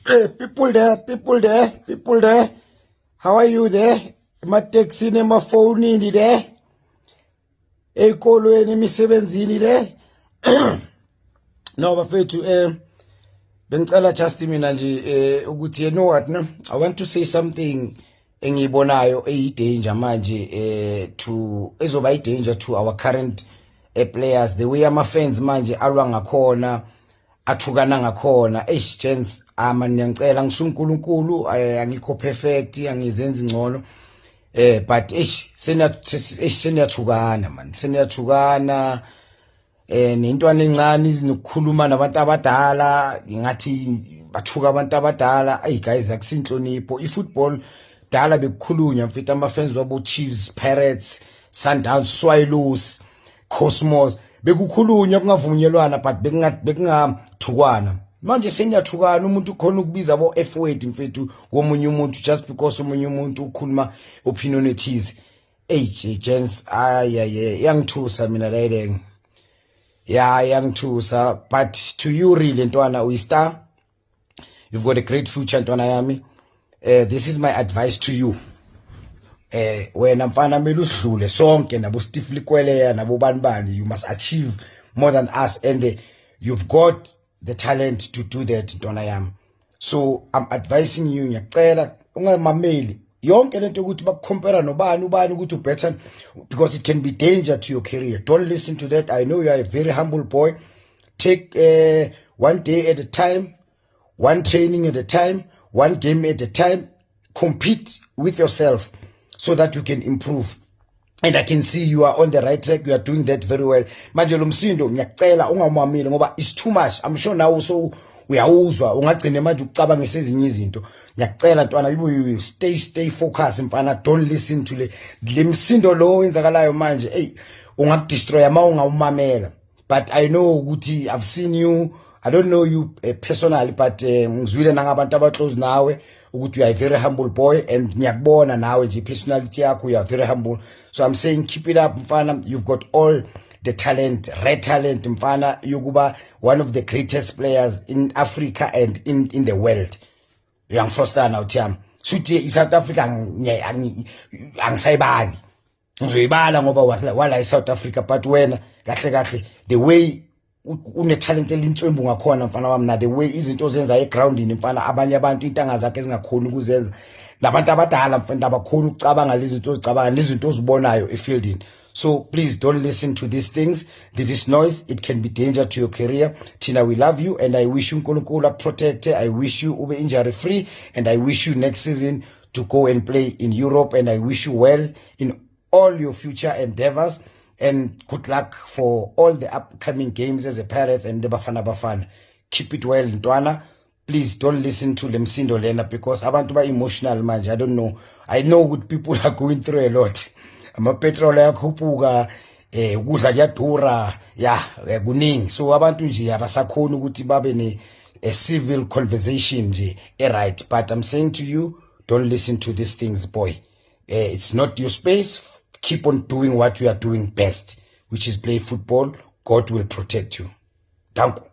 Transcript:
Hey, people there. How are you there? Emateksini, emafonini there. Ey'kolweni, emisebenzini there. No bafethu bengicela just mina nje ukuthi you know what no, I want to say something engiyibonayo eyidanger manje to ezoba idanger to our current players, the way ama fans manje alwa ngakhona athukana ngakhona. Gents, ngiyacela ngisunkulunkulu, angikho perfect, angizenzi ngcono, but seniyathukana man, seniyathukana. Nentwana encane izinokukhuluma nabantu abadala ngathi bathuka abantu abadala. Hey guys, akusinhlonipho. iFootball dala bekukhulunywa mfethu ama-fans wabo Chiefs, Pirates, Sundowns, Swallows, Cosmos bekukhulunywa kungavunyelwana, but bekungathukwana. Manje seniyathukana, umuntu khona ukubiza abo F-word mfethu womunye umuntu just because omunye umuntu ukhuluma opinion ethize. Hey gents, yangithusa mina layeleng. Yeah, yangithusa, but to you really Ntwana uyi-star, you've got a great future Ntwana yami. This is my advice to you. Wena mfana mele usidlule sonke nabo Steve Likweleya nabo banibani, you must achieve more than us, and you've got the talent to do that Ntwana yami. So I'm advising you, ngiyacela ungamameli yonke lento ukuthi bakucompare nobani ubani ukuthi better, because it can be danger to your career. Don't listen to that. I know you are a very humble boy. Take one day at a time, one training at a time, one game at a time. Compete with yourself so that you can improve. And I can see you are on the right track. You are doing that very well. Manje lo msindo ngiyacela ungamameli ngoba it's too much. I'm sure now so uyawuzwa ungagcine manje ucabanga esezinye izinto. Ngiyacela Ntwana, you stay focused mfana. Don't listen to le msindo lo wenzakalayo manje. Hey, ungakudestroy ama ungawumamela. But I know ukuthi I've seen you, I don't know you personally, but ngizwile nangabantu abaclose nawe ukuthi you are a very humble boy, and ngiyakubona nawe nje personality yakho, you are very humble. So I'm saying keep it up mfana. You've got all the talent, red talent mfana, yokuba one of the greatest players in Africa and in the world. Young Foster now Tiam. Suthi South Africa angisayibali. Ngizoyibala ngoba wala South Africa, but wena kahle the way une talent elintswembu ngakhona mfana wami, na the way izinto ozenza egroundini mfana, abanye abantu intanga zakhe ezingakhona ukuzenza, nabantu abadala mfana abakhona ukucabanga lezi zinto ozicabanga, lezi zinto ozibonayo efieldini. So please don't listen to these things. This noise, it can be danger to your career. Tina, we love you, and I wish you uNkulunkulu protect. I wish you ube injury free, and I wish you next season to go and play in Europe, and I wish you well in all your future endeavors, and good luck for all the upcoming games as a Pirates and the Bafana. Keep it well Ntwana. Please don't listen to Lemsindo Lena, because abantu ba emotional manje. I don't know. I know good people are going through a lot. Amapetrol ayakhuphuka, ukudla kuyadura, kuningi. So abantu nje abasakhona ukuthi babe ne a civil conversation nje right. But I'm saying to you, don't listen to these things boy. It's not your space. Keep on doing what you are doing best, which is play football. God will protect you. Thank you.